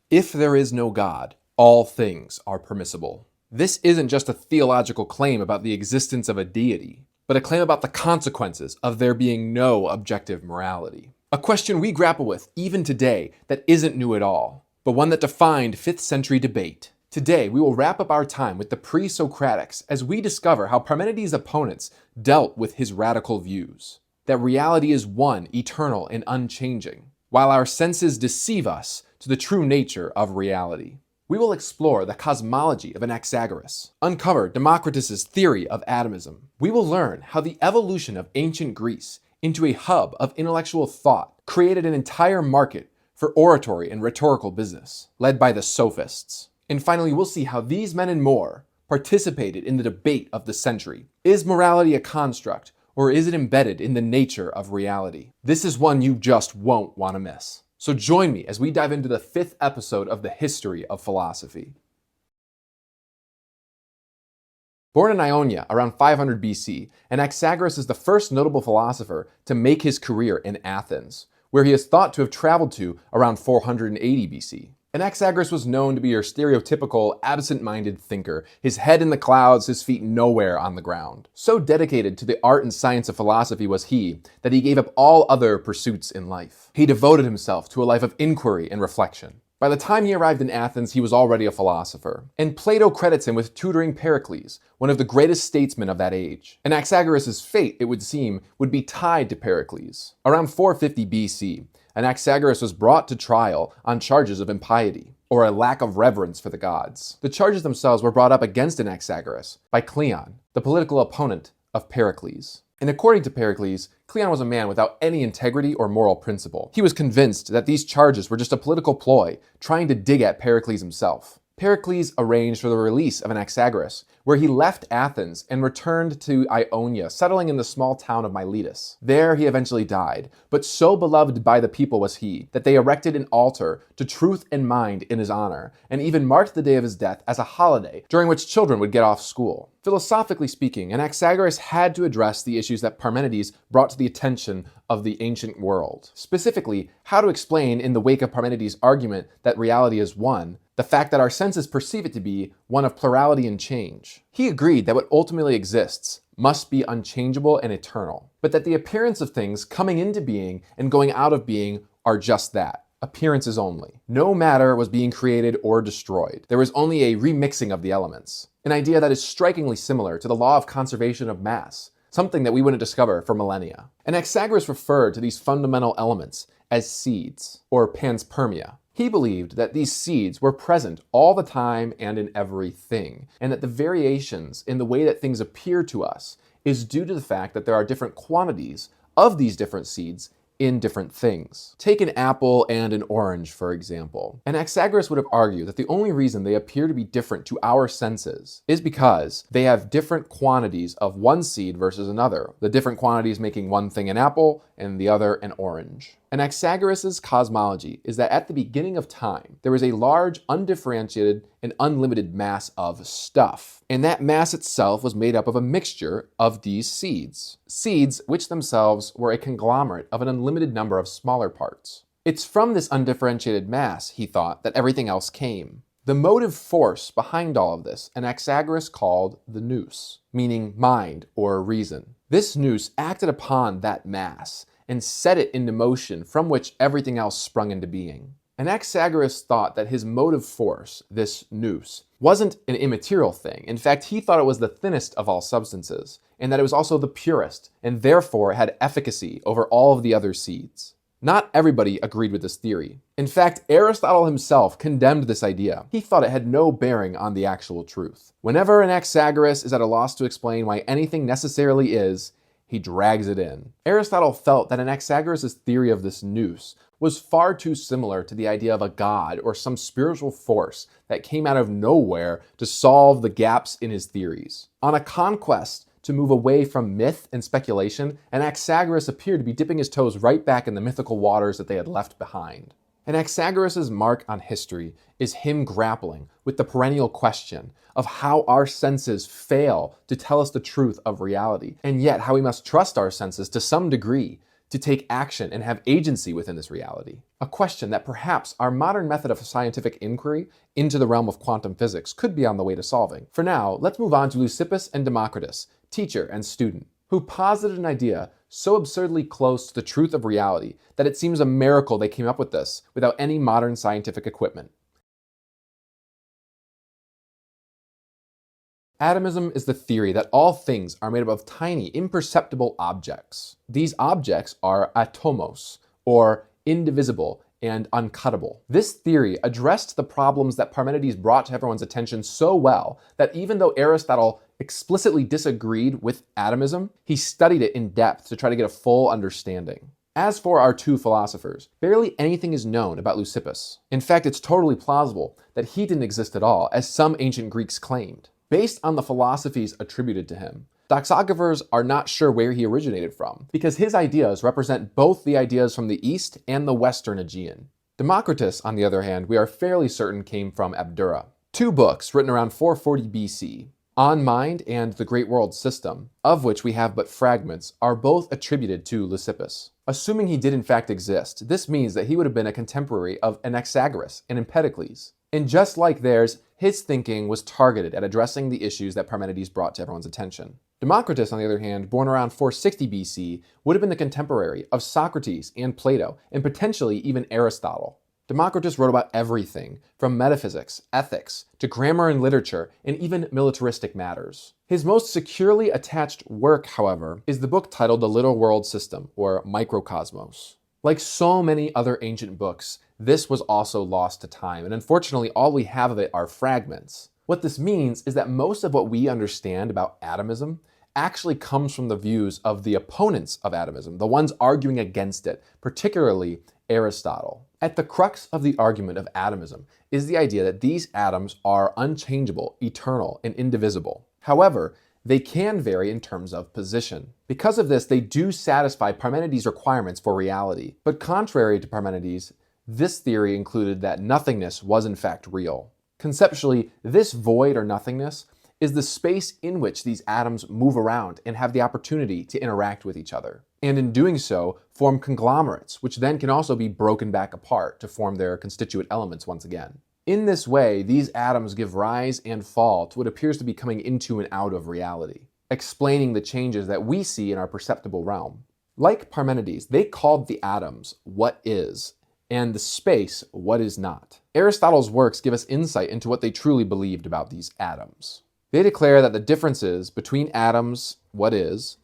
If there is no God, all things are permissible. This isn't just a theological claim about the existence of a deity, but a claim about the consequences of there being no objective morality. A question we grapple with even today that isn't new at all, but one that defined 5th century debate. Today, we will wrap up our time with the Presocratics as we discover how Parmenides' opponents dealt with his radical views. That reality is one, eternal, and unchanging, while our senses deceive us to the true nature of reality. We will explore the cosmology of Anaxagoras, uncover Democritus' theory of atomism. We will learn how the evolution of ancient Greece into a hub of intellectual thought created an entire market for oratory and rhetorical business, led by the Sophists. And finally, we'll see how these men and more participated in the debate of the century. Is morality a construct, or is it embedded in the nature of reality? This is one you just won't want to miss. So join me as we dive into the 5th episode of the history of philosophy. Born in Ionia around 500 BC, Anaxagoras is the first notable philosopher to make his career in Athens, where he is thought to have traveled to around 480 BC. Anaxagoras was known to be your stereotypical absent-minded thinker, his head in the clouds, his feet nowhere on the ground. So dedicated to the art and science of philosophy was he that he gave up all other pursuits in life. He devoted himself to a life of inquiry and reflection. By the time he arrived in Athens, he was already a philosopher, and Plato credits him with tutoring Pericles, one of the greatest statesmen of that age. Anaxagoras' fate, it would seem, would be tied to Pericles. Around 450 BC, Anaxagoras was brought to trial on charges of impiety, or a lack of reverence for the gods. The charges themselves were brought up against Anaxagoras by Cleon, the political opponent of Pericles. And according to Pericles, Cleon was a man without any integrity or moral principle. He was convinced that these charges were just a political ploy, trying to dig at Pericles himself. Pericles arranged for the release of Anaxagoras, where he left Athens and returned to Ionia, settling in the small town of Miletus. There he eventually died, but so beloved by the people was he that they erected an altar to truth and mind in his honor, and even marked the day of his death as a holiday during which children would get off school. Philosophically speaking, Anaxagoras had to address the issues that Parmenides brought to the attention of the ancient world. Specifically, how to explain, in the wake of Parmenides' argument that reality is one, the fact that our senses perceive it to be one of plurality and change. He agreed that what ultimately exists must be unchangeable and eternal, but that the appearance of things coming into being and going out of being are just that. Appearances only. No matter was being created or destroyed. There was only a remixing of the elements. An idea that is strikingly similar to the law of conservation of mass, something that we wouldn't discover for millennia. Anaxagoras referred to these fundamental elements as seeds, or panspermia. He believed that these seeds were present all the time and in everything, and that the variations in the way that things appear to us is due to the fact that there are different quantities of these different seeds in different things. Take an apple and an orange, for example. Anaxagoras would have argued that the only reason they appear to be different to our senses is because they have different quantities of one seed versus another, the different quantities making one thing an apple and the other an orange. Anaxagoras' cosmology is that at the beginning of time, there was a large, undifferentiated, and unlimited mass of stuff. And that mass itself was made up of a mixture of these seeds. Seeds which themselves were a conglomerate of an unlimited number of smaller parts. It's from this undifferentiated mass, he thought, that everything else came. The motive force behind all of this, Anaxagoras called the nous, meaning mind or reason. This nous acted upon that mass and set it into motion, from which everything else sprung into being. Anaxagoras thought that his motive force, this nous, wasn't an immaterial thing. In fact, he thought it was the thinnest of all substances, and that it was also the purest, and therefore had efficacy over all of the other seeds. Not everybody agreed with this theory. In fact, Aristotle himself condemned this idea. He thought it had no bearing on the actual truth. Whenever Anaxagoras is at a loss to explain why anything necessarily is, he drags it in. Aristotle felt that Anaxagoras' theory of this nous was far too similar to the idea of a god or some spiritual force that came out of nowhere to solve the gaps in his theories. On a conquest to move away from myth and speculation, Anaxagoras appeared to be dipping his toes right back in the mythical waters that they had left behind. Anaxagoras' mark on history is him grappling with the perennial question of how our senses fail to tell us the truth of reality, and yet how we must trust our senses to some degree to take action and have agency within this reality. A question that perhaps our modern method of scientific inquiry into the realm of quantum physics could be on the way to solving. For now, let's move on to Leucippus and Democritus, teacher and student, who posited an idea so absurdly close to the truth of reality that it seems a miracle they came up with this without any modern scientific equipment. Atomism is the theory that all things are made up of tiny, imperceptible objects. These objects are atomos, or indivisible and uncuttable. This theory addressed the problems that Parmenides brought to everyone's attention so well that even though Aristotle explicitly disagreed with atomism, he studied it in depth to try to get a full understanding. As for our two philosophers, barely anything is known about Leucippus. In fact, it's totally plausible that he didn't exist at all, as some ancient Greeks claimed. Based on the philosophies attributed to him, doxographers are not sure where he originated from, because his ideas represent both the ideas from the East and the Western Aegean. Democritus, on the other hand, we are fairly certain came from Abdera. Two books written around 440 BC, On Mind and The Great World System, of which we have but fragments, are both attributed to Leucippus. Assuming he did in fact exist, this means that he would have been a contemporary of Anaxagoras and Empedocles. And just like theirs, his thinking was targeted at addressing the issues that Parmenides brought to everyone's attention. Democritus, on the other hand, born around 460 BC, would have been the contemporary of Socrates and Plato, and potentially even Aristotle. Democritus wrote about everything, from metaphysics, ethics, to grammar and literature, and even militaristic matters. His most securely attached work, however, is the book titled The Little World System, or Microcosmos. Like so many other ancient books, this was also lost to time, and unfortunately all we have of it are fragments. What this means is that most of what we understand about atomism actually comes from the views of the opponents of atomism, the ones arguing against it, particularly Aristotle. At the crux of the argument of atomism is the idea that these atoms are unchangeable, eternal, and indivisible. However, they can vary in terms of position. Because of this, they do satisfy Parmenides' requirements for reality. But contrary to Parmenides, this theory included that nothingness was in fact real. Conceptually, this void or nothingness is the space in which these atoms move around and have the opportunity to interact with each other. And in doing so, form conglomerates, which then can also be broken back apart to form their constituent elements once again. In this way, these atoms give rise and fall to what appears to be coming into and out of reality, explaining the changes that we see in our perceptible realm. Like Parmenides, they called the atoms what is, and the space what is not. Aristotle's works give us insight into what they truly believed about these atoms. They declare that the differences between atoms, what is,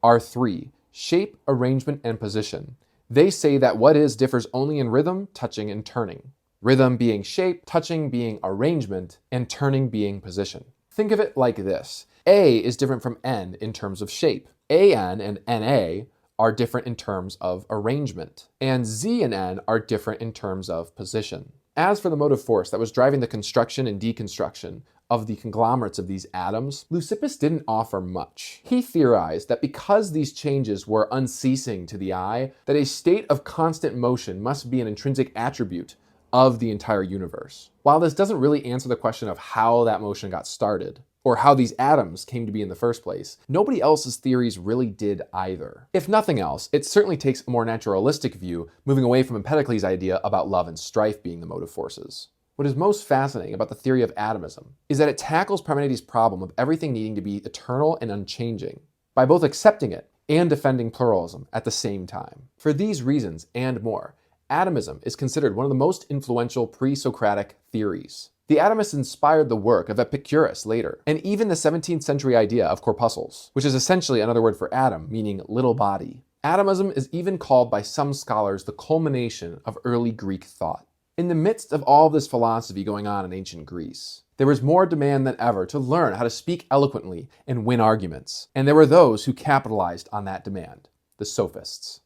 are three: shape, arrangement, and position. They say that what is differs only in rhythm, touching, and turning. Rhythm being shape, touching being arrangement, and turning being position. Think of it like this. A is different from N in terms of shape. AN and NA are different in terms of arrangement, and Z and N are different in terms of position. As for the motive force that was driving the construction and deconstruction of the conglomerates of these atoms, Leucippus didn't offer much. He theorized that because these changes were unceasing to the eye, that a state of constant motion must be an intrinsic attribute of the entire universe. While this doesn't really answer the question of how that motion got started, or how these atoms came to be in the first place, nobody else's theories really did either. If nothing else, it certainly takes a more naturalistic view, moving away from Empedocles' idea about love and strife being the motive forces. What is most fascinating about the theory of atomism is that it tackles Parmenides' problem of everything needing to be eternal and unchanging, by both accepting it and defending pluralism at the same time. For these reasons and more, atomism is considered one of the most influential pre-Socratic theories. The atomists inspired the work of Epicurus later, and even the 17th century idea of corpuscles, which is essentially another word for atom, meaning little body. Atomism is even called by some scholars the culmination of early Greek thought. In the midst of all this philosophy going on in ancient Greece, there was more demand than ever to learn how to speak eloquently and win arguments, and there were those who capitalized on that demand, the Sophists.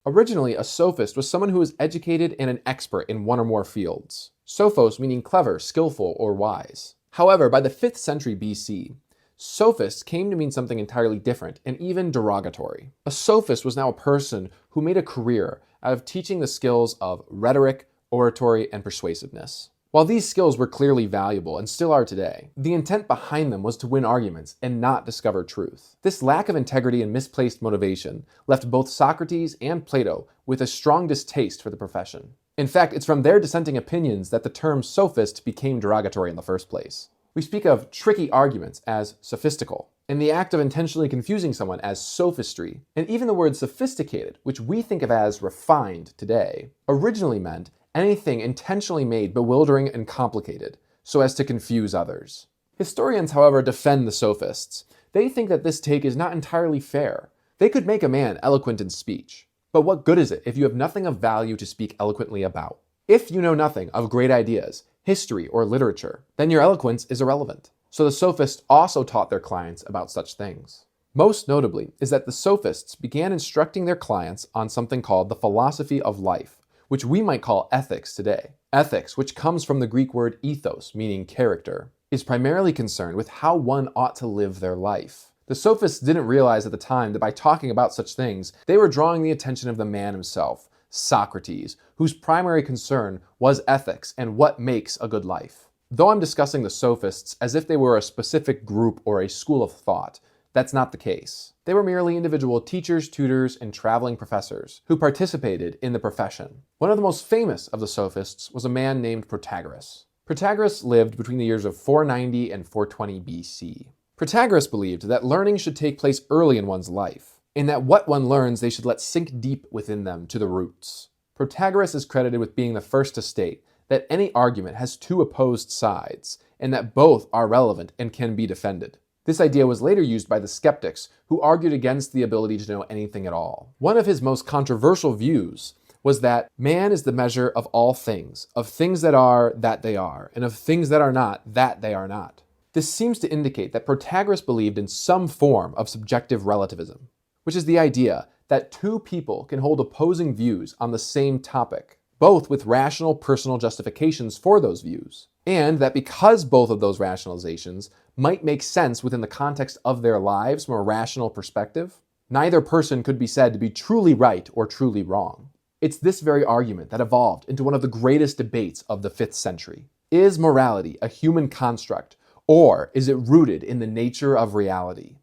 Originally, a sophist was someone who was educated and an expert in one or more fields. Sophos meaning clever, skillful, or wise. However, by the 5th century BC, sophists came to mean something entirely different and even derogatory. A sophist was now a person who made a career out of teaching the skills of rhetoric, oratory, and persuasiveness. While these skills were clearly valuable and still are today, the intent behind them was to win arguments and not discover truth. This lack of integrity and misplaced motivation left both Socrates and Plato with a strong distaste for the profession. In fact, it's from their dissenting opinions that the term sophist became derogatory in the first place. We speak of tricky arguments as sophistical, and the act of intentionally confusing someone as sophistry, and even the word sophisticated, which we think of as refined today, originally meant anything intentionally made bewildering and complicated, so as to confuse others. Historians, however, defend the sophists. They think that this take is not entirely fair. They could make a man eloquent in speech, but what good is it if you have nothing of value to speak eloquently about? If you know nothing of great ideas, history, or literature, then your eloquence is irrelevant. So the sophists also taught their clients about such things. Most notably is that the sophists began instructing their clients on something called the philosophy of life, which we might call ethics today. Ethics, which comes from the Greek word ethos, meaning character, is primarily concerned with how one ought to live their life. The sophists didn't realize at the time that by talking about such things, they were drawing the attention of the man himself, Socrates, whose primary concern was ethics and what makes a good life. Though I'm discussing the sophists as if they were a specific group or a school of thought, that's not the case. They were merely individual teachers, tutors, and traveling professors who participated in the profession. One of the most famous of the sophists was a man named Protagoras. Protagoras lived between the years of 490 and 420 BC. Protagoras believed that learning should take place early in one's life, and that what one learns they should let sink deep within them to the roots. Protagoras is credited with being the first to state that any argument has two opposed sides, and that both are relevant and can be defended. This idea was later used by the skeptics, who argued against the ability to know anything at all. One of his most controversial views was that man is the measure of all things, of things that are, that they are, and of things that are not, that they are not. This seems to indicate that Protagoras believed in some form of subjective relativism, which is the idea that two people can hold opposing views on the same topic, both with rational personal justifications for those views, and that because both of those rationalizations might make sense within the context of their lives from a rational perspective, neither person could be said to be truly right or truly wrong. It's this very argument that evolved into one of the greatest debates of the 5th century. Is morality a human construct, or is it rooted in the nature of reality?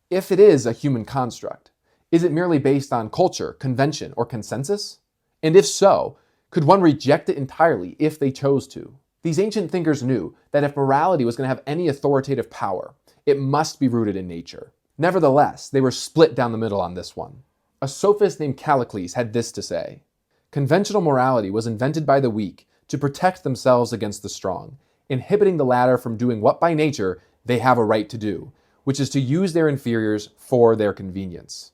If it is a human construct, is it merely based on culture, convention, or consensus? And if so, could one reject it entirely if they chose to? These ancient thinkers knew that if morality was going to have any authoritative power, it must be rooted in nature. Nevertheless, they were split down the middle on this one. A sophist named Callicles had this to say: conventional morality was invented by the weak to protect themselves against the strong, inhibiting the latter from doing what by nature they have a right to do, which is to use their inferiors for their convenience.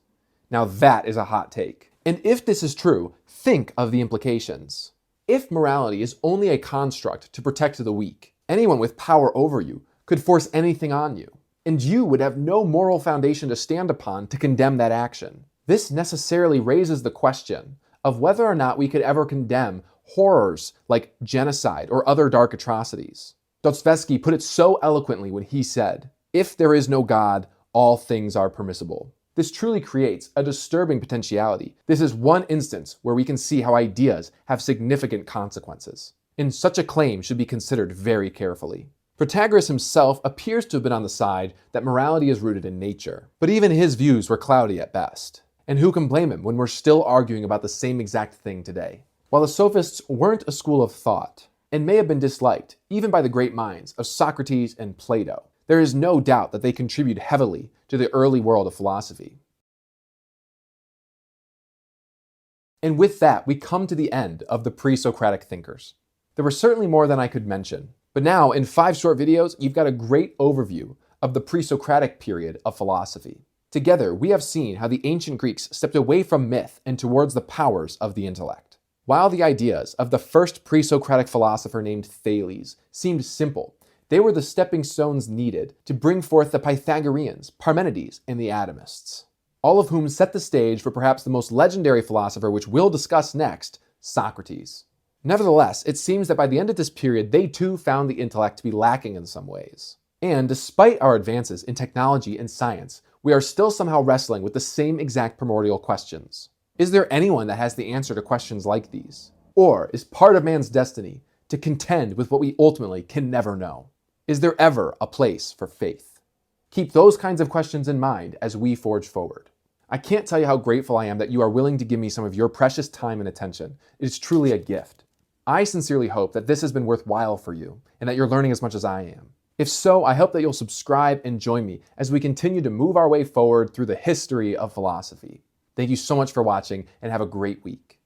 Now that is a hot take. And if this is true, think of the implications. If morality is only a construct to protect the weak, anyone with power over you could force anything on you, and you would have no moral foundation to stand upon to condemn that action. This necessarily raises the question of whether or not we could ever condemn horrors like genocide or other dark atrocities. Dostoevsky put it so eloquently when he said, "If there is no God, all things are permissible." This truly creates a disturbing potentiality. This is one instance where we can see how ideas have significant consequences, and such a claim should be considered very carefully. Protagoras himself appears to have been on the side that morality is rooted in nature, but even his views were cloudy at best. And who can blame him when we're still arguing about the same exact thing today? While the sophists weren't a school of thought, and may have been disliked even by the great minds of Socrates and Plato, there is no doubt that they contribute heavily to the early world of philosophy. And with that, we come to the end of the pre-Socratic thinkers. There were certainly more than I could mention, but now in 5 short videos, you've got a great overview of the pre-Socratic period of philosophy. Together, we have seen how the ancient Greeks stepped away from myth and towards the powers of the intellect. While the ideas of the first pre-Socratic philosopher named Thales seemed simple, they were the stepping stones needed to bring forth the Pythagoreans, Parmenides, and the Atomists, all of whom set the stage for perhaps the most legendary philosopher which we'll discuss next, Socrates. Nevertheless, it seems that by the end of this period, they too found the intellect to be lacking in some ways. And despite our advances in technology and science, we are still somehow wrestling with the same exact primordial questions. Is there anyone that has the answer to questions like these? Or is part of man's destiny to contend with what we ultimately can never know? Is there ever a place for faith? Keep those kinds of questions in mind as we forge forward. I can't tell you how grateful I am that you are willing to give me some of your precious time and attention. It is truly a gift. I sincerely hope that this has been worthwhile for you and that you're learning as much as I am. If so, I hope that you'll subscribe and join me as we continue to move our way forward through the history of philosophy. Thank you so much for watching and have a great week.